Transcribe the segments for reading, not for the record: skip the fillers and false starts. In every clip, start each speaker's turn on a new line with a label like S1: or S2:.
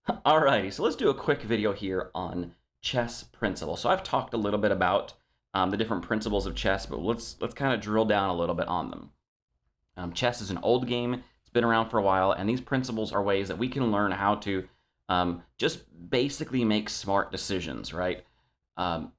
S1: Alrighty, so let's do a quick video here on chess principles. So I've talked a little bit about the different principles of chess, but let's kind of drill down a little bit on them. Chess is an old game; it's been around for a while, and these principles are ways that we can learn how to just basically make smart decisions, right? Um,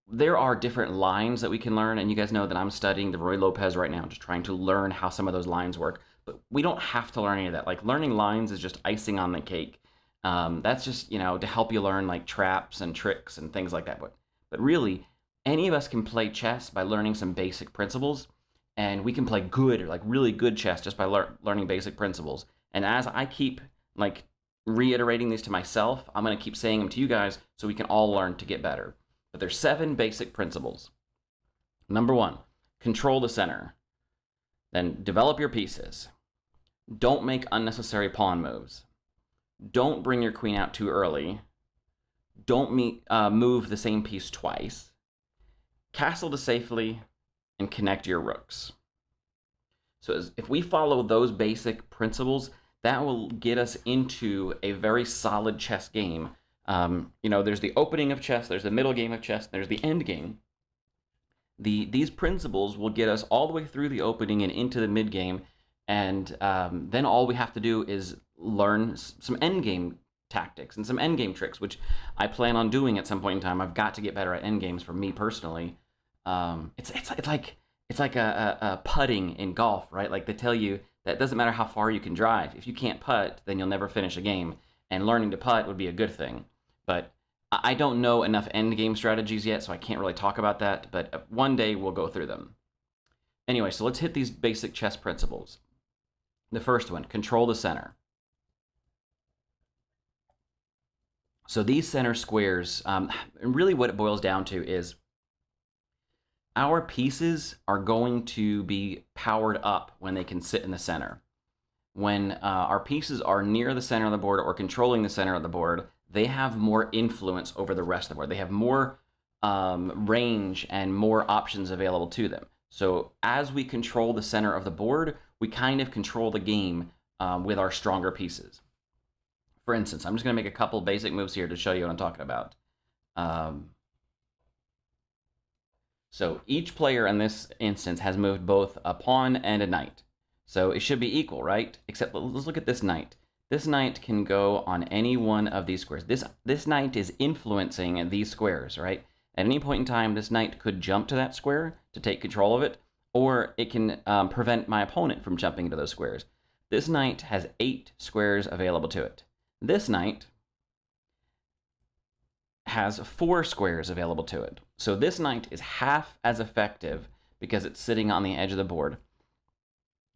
S1: there are different lines that we can learn, and you guys know that I'm studying the Roy Lopez right now, just trying to learn how some of those lines work. But we don't have to learn any of that. Like learning lines is just icing on the cake. That's just to help you learn like traps and tricks and things like that. But really, any of us can play chess by learning some basic principles, and we can play good or like really good chess just by learning basic principles. And as I keep like reiterating these to myself, I'm going to keep saying them to you guys so we can all learn to get better. But there's 7 basic principles. Number 1, control the center. Then develop your pieces. Don't make unnecessary pawn moves. Don't bring your queen out too early. Don't move the same piece twice. Castle to safely, and connect your rooks. So if we follow those basic principles, that will get us into a very solid chess game. There's the opening of chess, there's the middle game of chess, there's the end game. These principles will get us all the way through the opening and into the mid game, and then all we have to do is learn some end game tactics and some end game tricks, which I plan on doing at some point in time. I've got to get better at end games for me personally. It's like a putting in golf, right? Like they tell you that it doesn't matter how far you can drive. If you can't putt, then you'll never finish a game. And learning to putt would be a good thing. But I don't know enough end game strategies yet, so I can't really talk about that. But one day we'll go through them. Anyway, so let's hit these basic chess principles. The first one, control the center. So these center squares, really what it boils down to is our pieces are going to be powered up when they can sit in the center. When our pieces are near the center of the board or controlling the center of the board, they have more influence over the rest of the board. They have more range and more options available to them. So as we control the center of the board, we kind of control the game with our stronger pieces. For instance, I'm just going to make a couple basic moves here to show you what I'm talking about. So each player in this instance has moved both a pawn and a knight. So it should be equal, right? Except let's look at this knight. This knight can go on any one of these squares. This knight is influencing these squares, right? At any point in time, this knight could jump to that square to take control of it, or it can prevent my opponent from jumping into those squares. This knight has 8 squares available to it. This knight has 4 squares available to it. So this knight is half as effective because it's sitting on the edge of the board.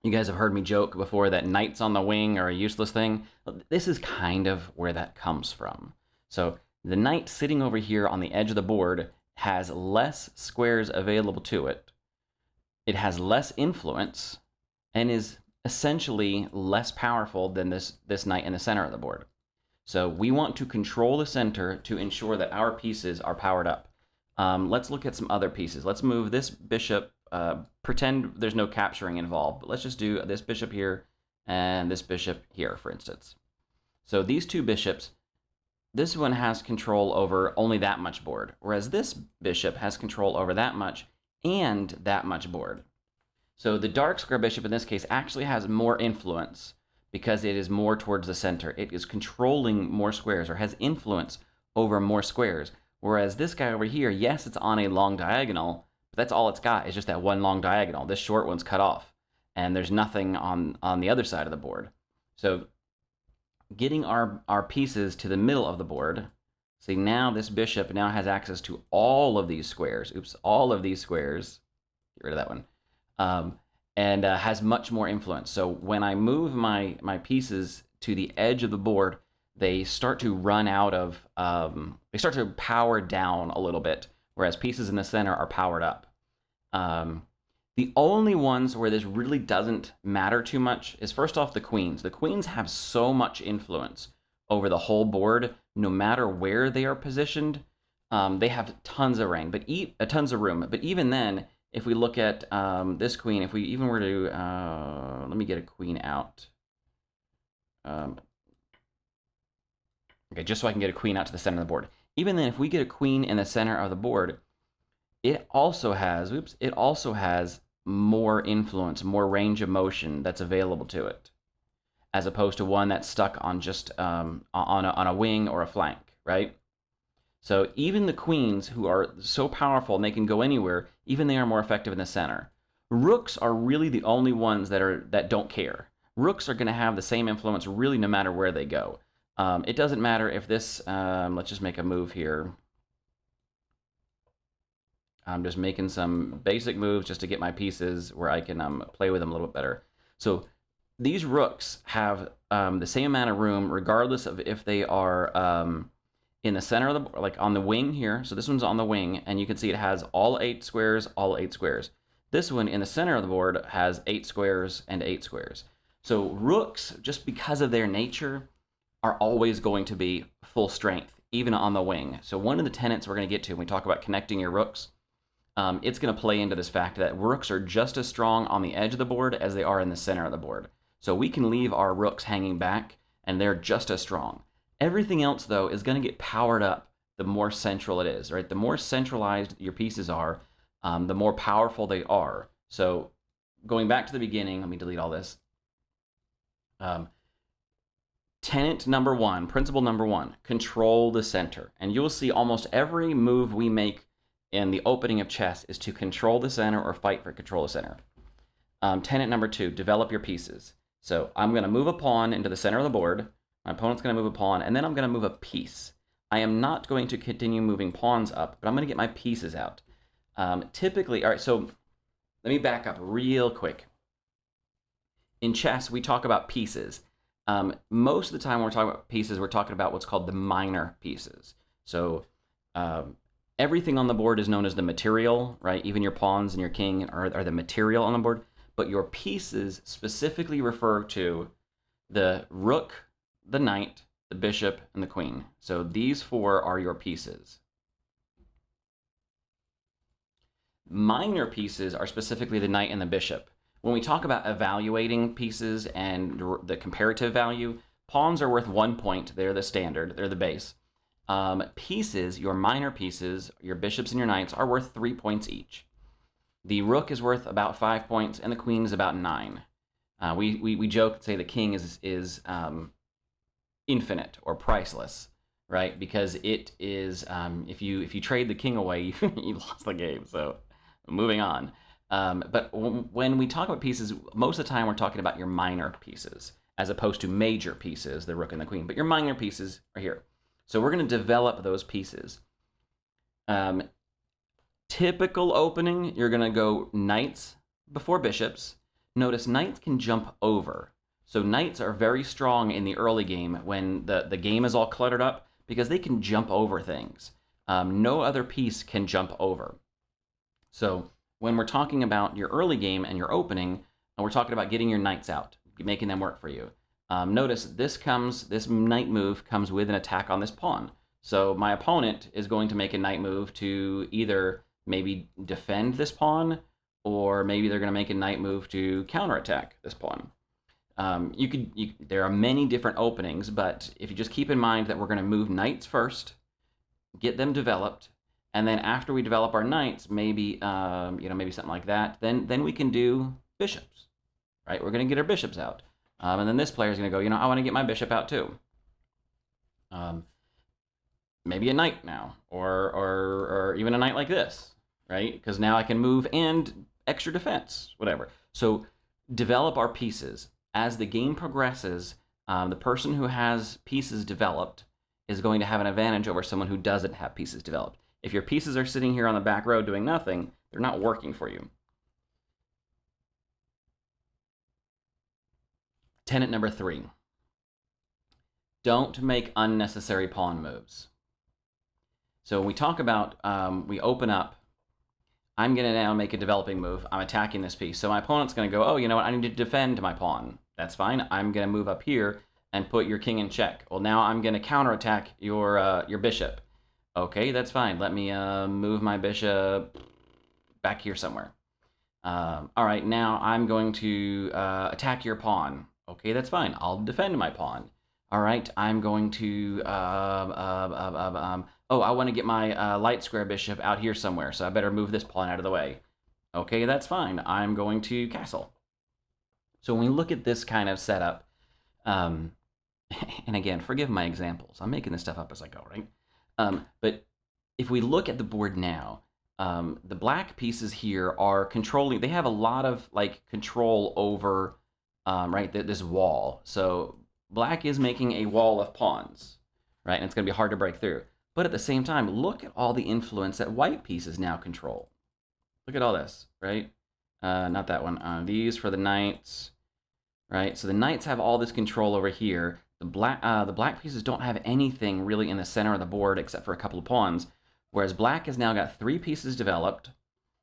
S1: You guys have heard me joke before that knights on the wing are a useless thing. This is kind of where that comes from. So the knight sitting over here on the edge of the board has less squares available to it. It has less influence and is essentially less powerful than this knight in the center of the board. So we want to control the center to ensure that our pieces are powered up. Let's look at some other pieces. Let's move this bishop. Pretend there's no capturing involved, but let's just do this bishop here and this bishop here, for instance. So these 2 bishops, this one has control over only that much board, whereas this bishop has control over that much and that much board. So the dark square bishop in this case actually has more influence because it is more towards the center. It is controlling more squares or has influence over more squares. Whereas this guy over here, yes, it's on a long diagonal, but that's all it's got. It's just that one long diagonal. This short one's cut off, and there's nothing on the other side of the board. So getting our pieces to the middle of the board, see now this bishop now has access to all of these squares. Oops, all of these squares. Get rid of that one. And has much more influence. So when I move my pieces to the edge of the board, they start to run out of, they start to power down a little bit, whereas pieces in the center are powered up. The only ones where this really doesn't matter too much is first off the queens. The queens have so much influence over the whole board, no matter where they are positioned. They have tons of room, but even then, if we look at this queen, if we even were to, let me get a queen out. Okay, just so I can get a queen out to the center of the board. Even then, if we get a queen in the center of the board, it also has, it also has more influence, more range of motion that's available to it, as opposed to one that's stuck on just on a wing or a flank, right? So even the queens, who are so powerful and they can go anywhere, even they are more effective in the center. Rooks are really the only ones that don't care. Rooks are going to have the same influence really no matter where they go. It doesn't matter if this, let's just make a move here. I'm just making some basic moves just to get my pieces where I can play with them a little bit better. So these rooks have the same amount of room regardless of if they are in the center of the, like on the wing here. So this one's on the wing, and you can see it has all 8 squares, all 8 squares. This one in the center of the board has 8 squares and 8 squares. So rooks, just because of their nature, are always going to be full strength, even on the wing. So one of the tenets we're going to get to when we talk about connecting your rooks, it's going to play into this fact that rooks are just as strong on the edge of the board as they are in the center of the board. So we can leave our rooks hanging back, and they're just as strong. Everything else, though, is going to get powered up the more central it is, right? The more centralized your pieces are, the more powerful they are. So going back to the beginning, let me delete all this. Tenet number 1, principle number 1, control the center. And you'll see almost every move we make in the opening of chess is to control the center or fight for control of the center. Tenet number 2, develop your pieces. So I'm going to move a pawn into the center of the board. My opponent's going to move a pawn, and then I'm going to move a piece. I am not going to continue moving pawns up, but I'm going to get my pieces out. Typically, all right, so let me back up real quick. In chess, we talk about pieces. Most of the time when we're talking about pieces, we're talking about what's called the minor pieces. So everything on the board is known as the material, right? Even your pawns and your king are the material on the board. But your pieces specifically refer to the rook, the knight, the bishop, and the queen. So these 4 are your pieces. Minor pieces are specifically the knight and the bishop. When we talk about evaluating pieces and the comparative value, pawns are worth 1 point. They're the standard. They're the base. Pieces, your minor pieces, your bishops and your knights, are worth 3 points each. The rook is worth about 5 points, and the queen is about 9. We joke and say the king is infinite or priceless, right? Because it is, if you trade the king away, you lost the game. So moving on. But when we talk about pieces, most of the time we're talking about your minor pieces as opposed to major pieces, the rook and the queen. But your minor pieces are here. So we're going to develop those pieces. Typical opening, you're going to go knights before bishops. Notice knights can jump over. So knights are very strong in the early game when the game is all cluttered up because they can jump over things. No other piece can jump over. So when we're talking about your early game and your opening, we're talking about getting your knights out, making them work for you. Notice this knight move comes with an attack on this pawn. So my opponent is going to make a knight move to either maybe defend this pawn, or maybe they're going to make a knight move to counterattack this pawn. There are many different openings, but if you just keep in mind that we're going to move knights first, get them developed, and then after we develop our knights, maybe maybe something like that, then we can do bishops, right? We're going to get our bishops out, and then this player is going to go, I want to get my bishop out too. Maybe a knight now, or even a knight like this, right? Because now I can move and extra defense, whatever. So develop our pieces. As the game progresses, the person who has pieces developed is going to have an advantage over someone who doesn't have pieces developed. If your pieces are sitting here on the back row doing nothing, they're not working for you. Tenet number 3. Don't make unnecessary pawn moves. So when we talk about, we open up, I'm going to now make a developing move. I'm attacking this piece. So my opponent's going to go, oh, you know what? I need to defend my pawn. That's fine. I'm going to move up here and put your king in check. Well, now I'm going to counterattack your bishop. Okay, that's fine. Let me move my bishop back here somewhere. All right, now I'm going to attack your pawn. Okay, that's fine. I'll defend my pawn. All right, I'm going to, oh, I want to get my light square bishop out here somewhere, so I better move this pawn out of the way. Okay, that's fine. I'm going to castle. So when we look at this kind of setup, um, and again, forgive my examples. I'm making this stuff up as I go, right? But if we look at the board now, the black pieces here are controlling. They have a lot of like control over, right, this wall. So black is making a wall of pawns, right? And it's going to be hard to break through. But at the same time, look at all the influence that white pieces now control. Look at all this, right? Not that one. These for the knights, right? So the knights have all this control over here. The black pieces don't have anything really in the center of the board except for a couple of pawns, whereas black has now got 3 pieces developed.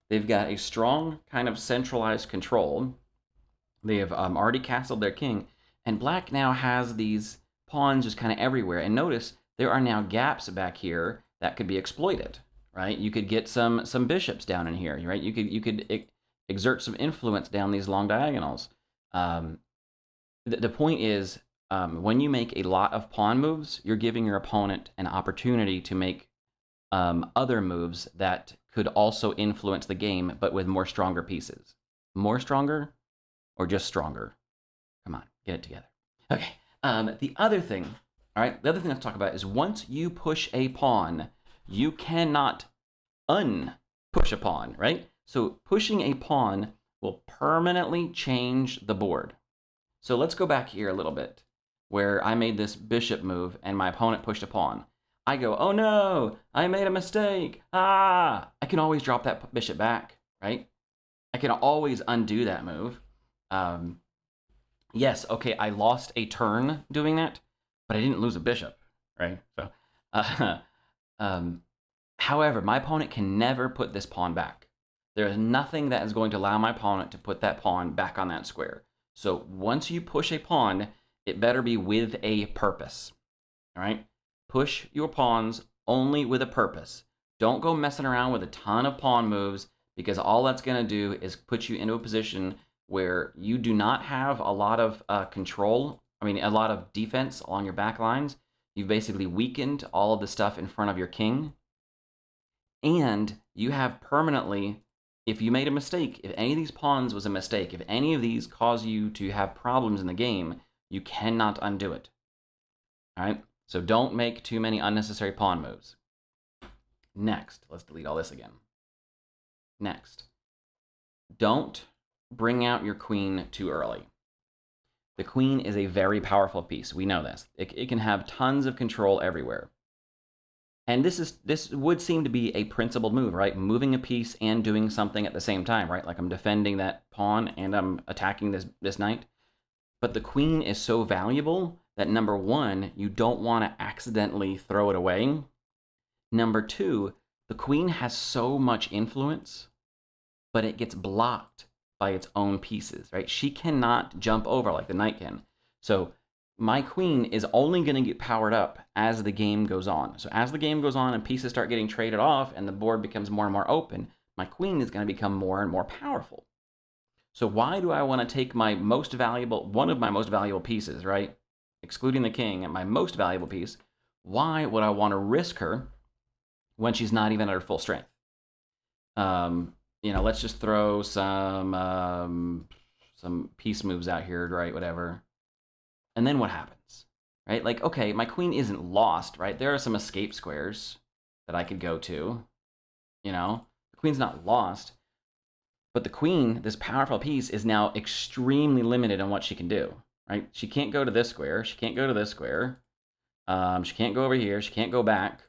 S1: They've got a strong kind of centralized control. They have already castled their king, and black now has these pawns just kind of everywhere. And notice there are now gaps back here that could be exploited, right? You could get some bishops down in here, right? You could exert some influence down these long diagonals. The point is, when you make a lot of pawn moves, you're giving your opponent an opportunity to make other moves that could also influence the game, but with more stronger pieces. More stronger or just stronger? Come on, get it together. Okay, the other thing, all right, the other thing let's talk about is once you push a pawn, you cannot unpush a pawn, right? So pushing a pawn will permanently change the board. So let's go back here a little bit, where I made this bishop move and my opponent pushed a pawn. I go, oh no, I made a mistake. Ah, I can always drop that bishop back, right? I can always undo that move. Yes, okay, I lost a turn doing that, but I didn't lose a bishop, right? So, however, my opponent can never put this pawn back. There is nothing that is going to allow my opponent to put that pawn back on that square. So once you push a pawn, it better be with a purpose, all right? Push your pawns only with a purpose. Don't go messing around with a ton of pawn moves, because all that's going to do is put you into a position where you do not have a lot of control, a lot of defense along your back lines. You've basically weakened all of the stuff in front of your king, and you have permanently, if you made a mistake, if any of these pawns was a mistake, if any of these cause you to have problems in the game, you cannot undo it. All right? So don't make too many unnecessary pawn moves. Next, let's delete all this again. Next, don't bring out your queen too early. The queen is a very powerful piece. We know this. It can have tons of control everywhere. And this would seem to be a principled move, right? Moving a piece and doing something at the same time, right? Like I'm defending that pawn and I'm attacking this knight. But the queen is so valuable that number one, you don't want to accidentally throw it away. Number two, the queen has so much influence, but it gets blocked by its own pieces, right? She cannot jump over like the knight can. So my queen is only going to get powered up as the game goes on. So as the game goes on and pieces start getting traded off and the board becomes more and more open, my queen is going to become more and more powerful. So why do I want to take my most valuable, one of my most valuable pieces, right? Excluding the king and my most valuable piece, why would I want to risk her when she's not even at her full strength? Let's just throw some piece moves out here, right? Whatever. And then what happens, right? Like, okay, my queen isn't lost, right? There are some escape squares that I could go to, The queen's not lost, but the queen, this powerful piece, is now extremely limited on what she can do, right? She can't go to this square. She can't go to this square. She can't go over here. She can't go back.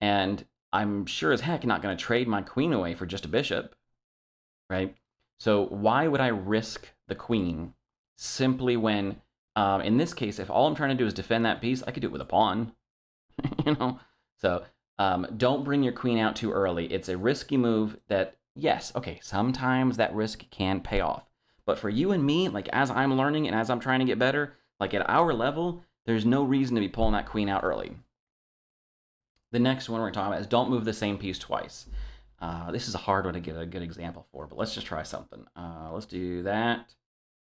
S1: And I'm sure as heck not going to trade my queen away for just a bishop, right? So why would I risk the queen simply when, in this case, if all I'm trying to do is defend that piece, I could do it with a pawn, So don't bring your queen out too early. It's a risky move that, yes, okay, sometimes that risk can pay off. But for you and me, like as I'm learning and as I'm trying to get better, like at our level, there's no reason to be pulling that queen out early. The next one we're talking about is don't move the same piece twice. This is a hard one to get a good example for, but let's just try something. Let's do that.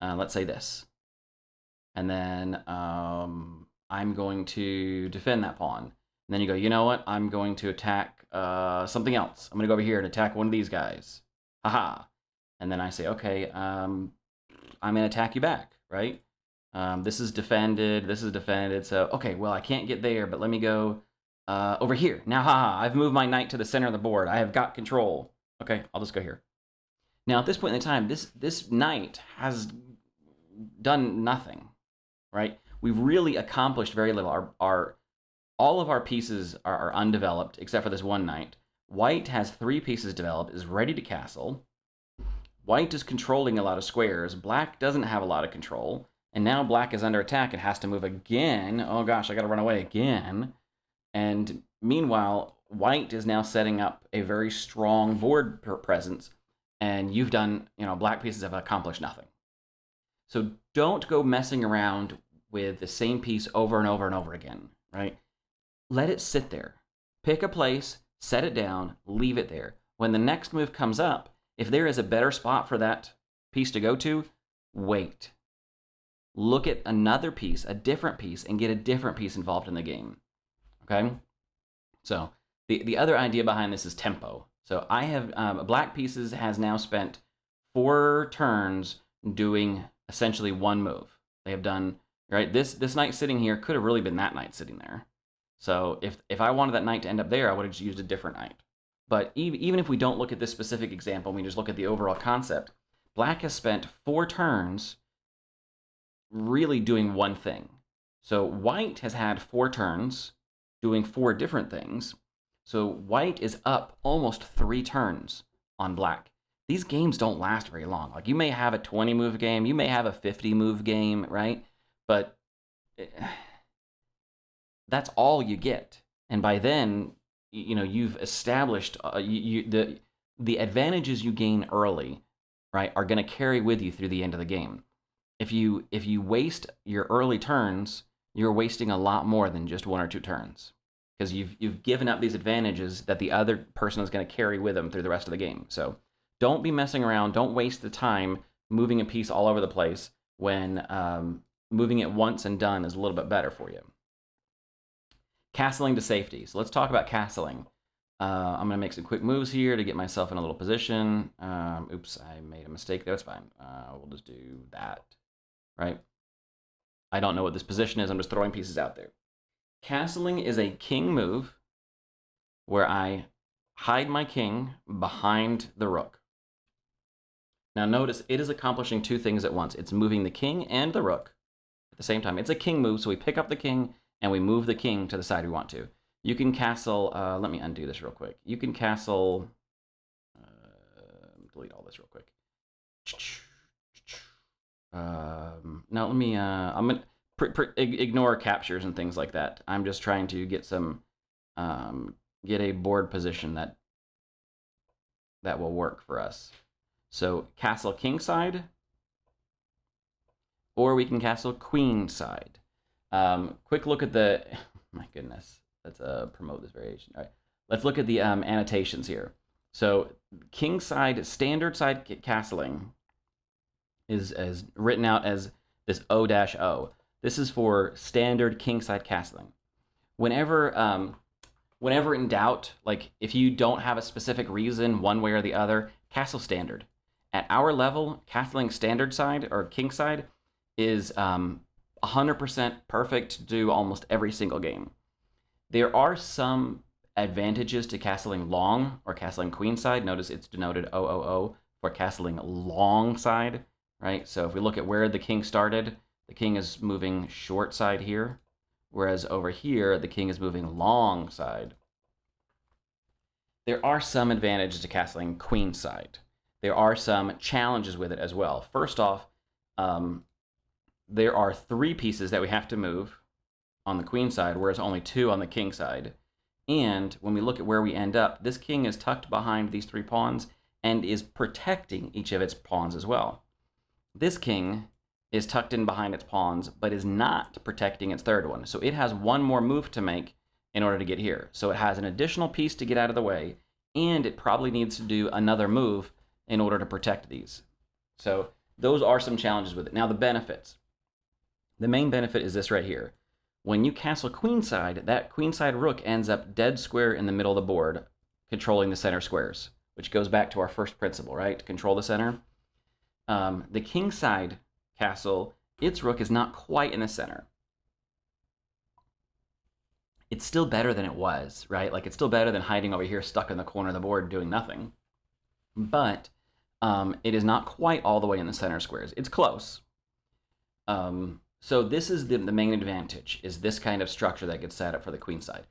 S1: Let's say this. and then I'm going to defend that pawn. And then you go, you know what? I'm going to attack something else. I'm going to go over here and attack one of these guys. Haha. And then I say, okay, I'm going to attack you back, right? This is defended, so, okay, well, I can't get there, but let me go over here. Now, haha, I've moved my knight to the center of the board. I have got control. Okay, I'll just go here. Now, at this point in time, this knight has done nothing, right? We've really accomplished very little. All of our pieces are undeveloped, except for this one knight. White has 3 pieces developed, is ready to castle. White is controlling a lot of squares. Black doesn't have a lot of control. And now black is under attack. It has to move again. Oh gosh, I got to run away again. And meanwhile, white is now setting up a very strong board presence. And you've done, black pieces have accomplished nothing. So don't go messing around with the same piece over and over and over again, right? Let it sit there. Pick a place, set it down, leave it there. When the next move comes up, if there is a better spot for that piece to go to, wait. Look at another piece, a different piece, and get a different piece involved in the game. Okay? So the other idea behind this is tempo. So I have black pieces has now spent 4 turns doing essentially one move. They have done, right? This knight sitting here could have really been that knight sitting there. So if I wanted that knight to end up there, I would have just used a different knight. But even if we don't look at this specific example, we just look at the overall concept, black has spent 4 turns really doing one thing. So white has had 4 turns doing 4 different things. So white is up almost 3 turns on black. These games don't last very long. Like, you may have a 20-move game, you may have a 50-move game, right? But that's all you get. And by then, you've established the advantages you gain early, right, are going to carry with you through the end of the game. If you waste your early turns, you're wasting a lot more than just 1 or 2 turns, because you've given up these advantages that the other person is going to carry with them through the rest of the game. So don't be messing around. Don't waste the time moving a piece all over the place when moving it once and done is a little bit better for you. Castling to safety. So let's talk about castling. I'm going to make some quick moves here to get myself in a little position. Oops, I made a mistake there. It's fine. We'll just do that, right? I don't know what this position is. I'm just throwing pieces out there. Castling is a king move where I hide my king behind the rook. Now notice it is accomplishing 2 things at once. It's moving the king and the rook at the same time. It's a king move, so we pick up the king and we move the king to the side we want to. You can castle, let me undo this real quick. You can castle, delete all this real quick. Now let me, I'm going to ignore captures and things like that. I'm just trying to get some, get a board position that will work for us. So castle king side, or we can castle queen side. Quick look at the, my goodness, let's promote this variation. All right, let's look at the annotations here. So king side, standard side castling is written out as this O-O. This is for standard king side castling. Whenever in doubt, like if you don't have a specific reason one way or the other, castle standard. At our level, castling standard side or king side is 100% perfect to do almost every single game. There are some advantages to castling long or castling queen side. Notice it's denoted O for castling long side, right? So if we look at where the king started, the king is moving short side here, whereas over here, the king is moving long side. There are some advantages to castling queen side. There are some challenges with it as well. First off, there are 3 pieces that we have to move on the queen side, whereas only 2 on the king side. And when we look at where we end up, this king is tucked behind these 3 pawns and is protecting each of its pawns as well. This king is tucked in behind its pawns, but is not protecting its 3rd one. So it has 1 more move to make in order to get here. So it has an additional piece to get out of the way, and it probably needs to do another move in order to protect these. So those are some challenges with it. Now the benefits. The main benefit is this right here. When you castle queenside, that queenside rook ends up dead square in the middle of the board, controlling the center squares, which goes back to our first principle, right? Control the center. The kingside castle, its rook is not quite in the center. It's still better than it was, right? Like, it's still better than hiding over here stuck in the corner of the board doing nothing. But it is not quite all the way in the center squares. It's close. So this is the main advantage, is this kind of structure that gets set up for the queenside.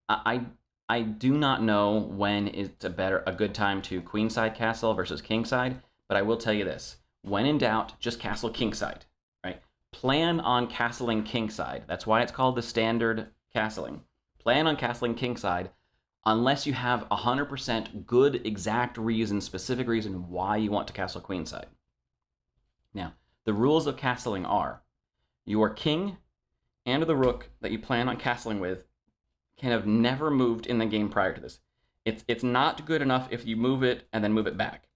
S1: I do not know when it's a good time to queenside castle versus kingside, but I will tell you this. When in doubt, just castle kingside, right? Plan on castling kingside. That's why it's called the standard castling. Plan on castling kingside unless you have 100% good, exact reason, specific reason why you want to castle queenside. Now, the rules of castling are your king and the rook that you plan on castling with can have never moved in the game prior to this. It's not good enough if you move it and then move it back.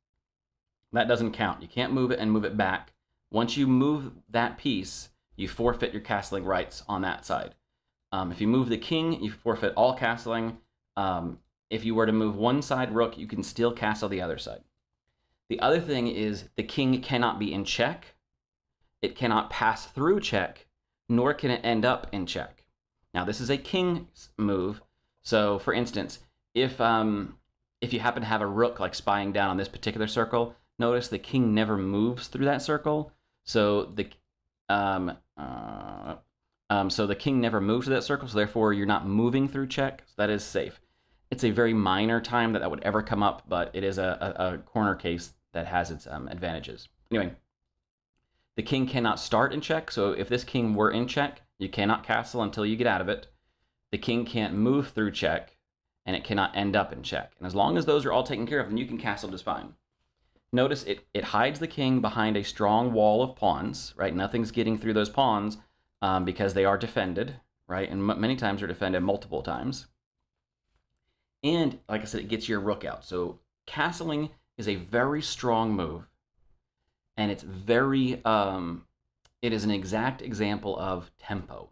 S1: That doesn't count. You can't move it and move it back. Once you move that piece, you forfeit your castling rights on that side. If you move the king, you forfeit all castling. If you were to move one side rook, you can still castle the other side. The other thing is the king cannot be in check. It cannot pass through check, nor can it end up in check. Now, this is a king's move. So, for instance, if you happen to have a rook like spying down on this particular circle, notice the king never moves through that circle. So the king never moves to that circle. So therefore, you're not moving through check. So that is safe. It's a very minor time that would ever come up, but it is a corner case that has its advantages. Anyway, the king cannot start in check. So if this king were in check, you cannot castle until you get out of it. The king can't move through check, and it cannot end up in check. And as long as those are all taken care of, then you can castle just fine. Notice it hides the king behind a strong wall of pawns, right? Nothing's getting through those pawns because they are defended, right? And many times they're defended multiple times. And like I said, it gets your rook out. So castling is a very strong move, and it's very, it is an exact example of tempo.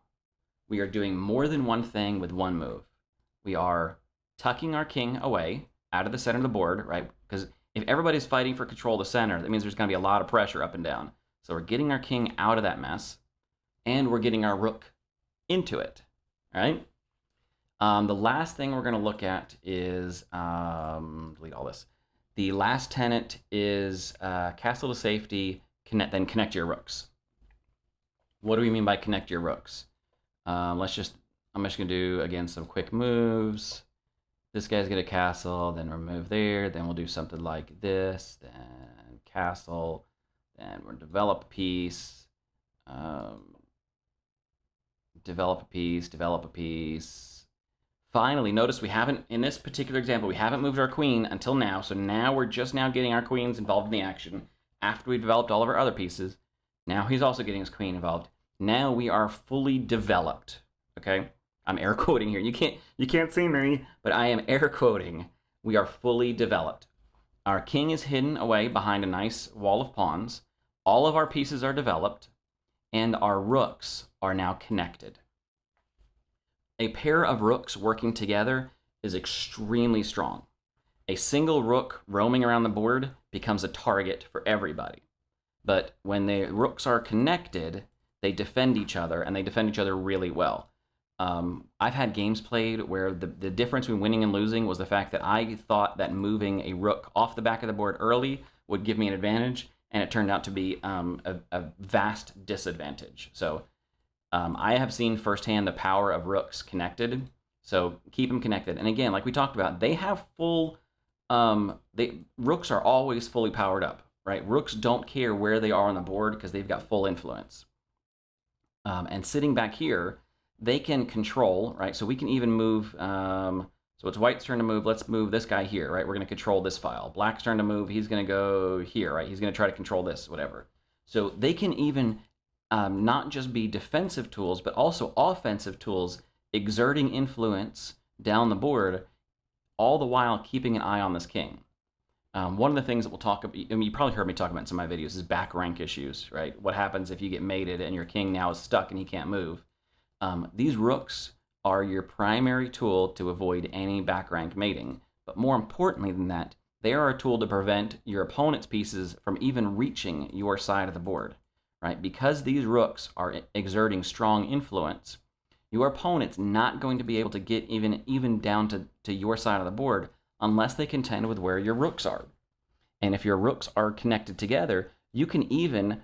S1: We are doing more than one thing with one move. We are tucking our king away out of the center of the board, right? Because if everybody's fighting for control of the center, that means there's going to be a lot of pressure up and down. So we're getting our king out of that mess, and we're getting our rook into it, right? The last thing we're going to look at is, delete all this. The last tenet is castle to safety, then connect your rooks. What do we mean by connect your rooks? I'm just going to do, again, some quick moves. This guy's going to castle, then remove there, then we'll do something like this, then castle, then we'll develop a piece, develop a piece. Finally, notice we haven't, in this particular example, we haven't moved our queen until now, so now we're just now getting our queens involved in the action after we've developed all of our other pieces. Now he's also getting his queen involved. Now we are fully developed, okay? I'm air quoting here. You can't see me, but I am air quoting. We are fully developed. Our king is hidden away behind a nice wall of pawns. All of our pieces are developed, and our rooks are now connected. A pair of rooks working together is extremely strong. A single rook roaming around the board becomes a target for everybody. But when the rooks are connected, they defend each other, and they defend each other really well. I've had games played where the difference between winning and losing was the fact that I thought that moving a rook off the back of the board early would give me an advantage, and it turned out to be a vast disadvantage. So I have seen firsthand the power of rooks connected, so keep them connected. And again, like we talked about, they have full, rooks are always fully powered up, right? Rooks don't care where they are on the board because they've got full influence. And sitting back here, they can control, right? So we can even move, so it's white's turn to move. Let's move this guy here, right? We're going to control this file. Black's turn to move. He's going to go here, right? He's going to try to control this, whatever. So they can even not just be defensive tools, but also offensive tools, exerting influence down the board, all the while keeping an eye on this king. One of the things that we'll talk about, I mean, you probably heard me talk about in some of my videos, is back rank issues, right? What happens if you get mated and your king now is stuck and he can't move? These rooks are your primary tool to avoid any back rank mating. But more importantly than that, they are a tool to prevent your opponent's pieces from even reaching your side of the board, right? Because these rooks are exerting strong influence, your opponent's not going to be able to get even down to your side of the board unless they contend with where your rooks are. And if your rooks are connected together, you can even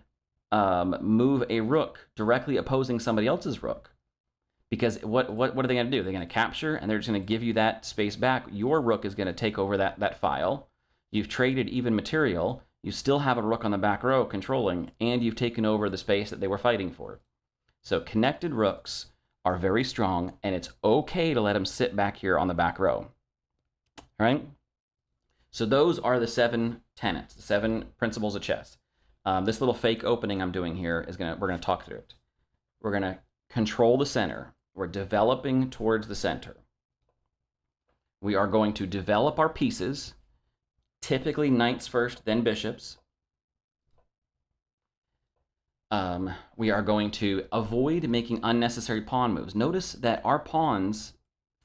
S1: move a rook directly opposing somebody else's rook. Because what are they going to do? They're going to capture, and they're just going to give you that space back. Your rook is going to take over that file. You've traded even material. You still have a rook on the back row controlling, and you've taken over the space that they were fighting for. So connected rooks are very strong, and it's okay to let them sit back here on the back row. All right? So those are the 7 tenets, the 7 principles of chess. This little fake opening I'm doing here we're gonna talk through it. We're gonna control the center. We're developing towards the center. We are going to develop our pieces, typically knights first, then bishops. We are going to avoid making unnecessary pawn moves. Notice that our pawns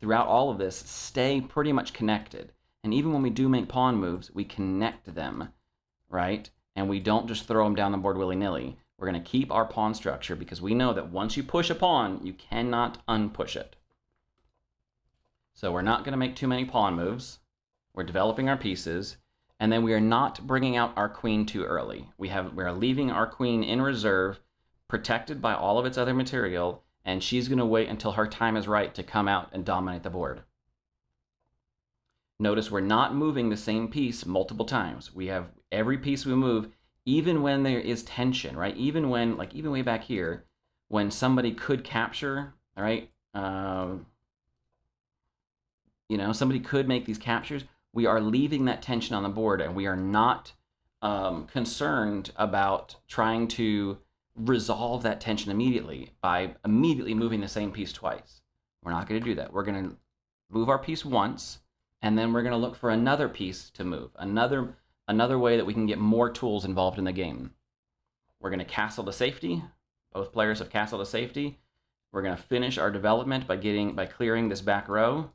S1: throughout all of this stay pretty much connected. And even when we do make pawn moves, we connect them, right? And we don't just throw them down the board willy-nilly. We're going to keep our pawn structure because we know that once you push a pawn, you cannot unpush it. So we're not going to make too many pawn moves. We're developing our pieces. And then we are not bringing out our queen too early. We are leaving our queen in reserve, protected by all of its other material, and she's going to wait until her time is right to come out and dominate the board. Notice we're not moving the same piece multiple times. We have every piece we move, even when there is tension, right? Even when, like even way back here, when somebody could capture, all right? Somebody could make these captures. We are leaving that tension on the board, and we are not concerned about trying to resolve that tension immediately by immediately moving the same piece twice. We're not going to do that. We're going to move our piece once, and then we're going to look for another piece to move, another way that we can get more tools involved in the game. We're going to castle to safety. Both players have castle to safety. We're going to finish our development by clearing this back row,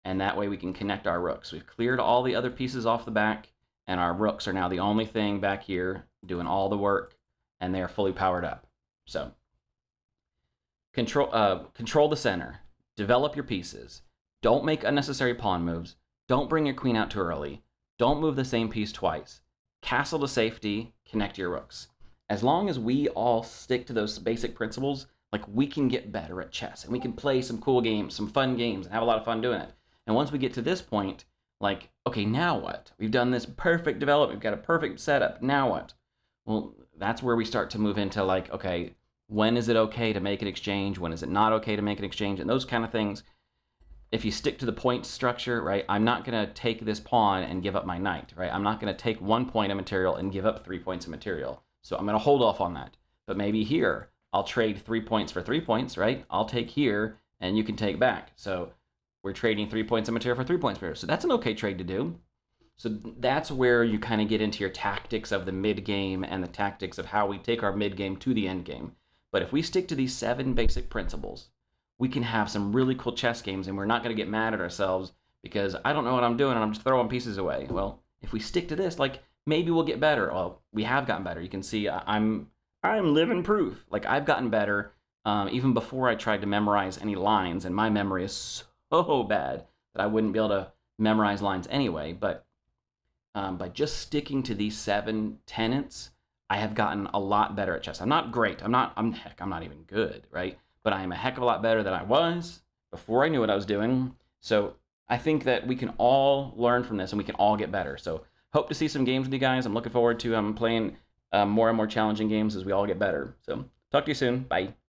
S1: and that way we can connect our rooks. We've cleared all the other pieces off the back, and our rooks are now the only thing back here doing all the work, and they are fully powered up. So control the center. Develop your pieces. Don't make unnecessary pawn moves. Don't bring your queen out too early. Don't move the same piece twice. Castle to safety, connect your rooks. As long as we all stick to those basic principles, like we can get better at chess, and we can play some cool games, some fun games, and have a lot of fun doing it. And once we get to this point, like, okay, now what? We've done this perfect development. We've got a perfect setup. Now what? Well, that's where we start to move into like, okay, when is it okay to make an exchange? When is it not okay to make an exchange? And those kind of things. If you stick to the point structure, right, I'm not going to take this pawn and give up my knight, right? I'm not going to take 1 point of material and give up 3 points of material. So I'm going to hold off on that. But maybe here, I'll trade 3 points for 3 points, right? I'll take here, and you can take back. So we're trading 3 points of material for 3 points of material. So that's an okay trade to do. So that's where you kind of get into your tactics of the mid-game and the tactics of how we take our mid-game to the end game. But if we stick to these 7 basic principles, we can have some really cool chess games, and we're not going to get mad at ourselves because I don't know what I'm doing and I'm just throwing pieces away. Well, if we stick to this, like, maybe we'll get better. Well, we have gotten better. You can see I'm living proof. Like, I've gotten better even before I tried to memorize any lines, and my memory is so bad that I wouldn't be able to memorize lines anyway. But by just sticking to these 7 tenets, I have gotten a lot better at chess. I'm not great. I'm not even good, right? But I am a heck of a lot better than I was before I knew what I was doing. So I think that we can all learn from this, and we can all get better. So hope to see some games with you guys. I'm looking forward to playing more and more challenging games as we all get better. So talk to you soon. Bye.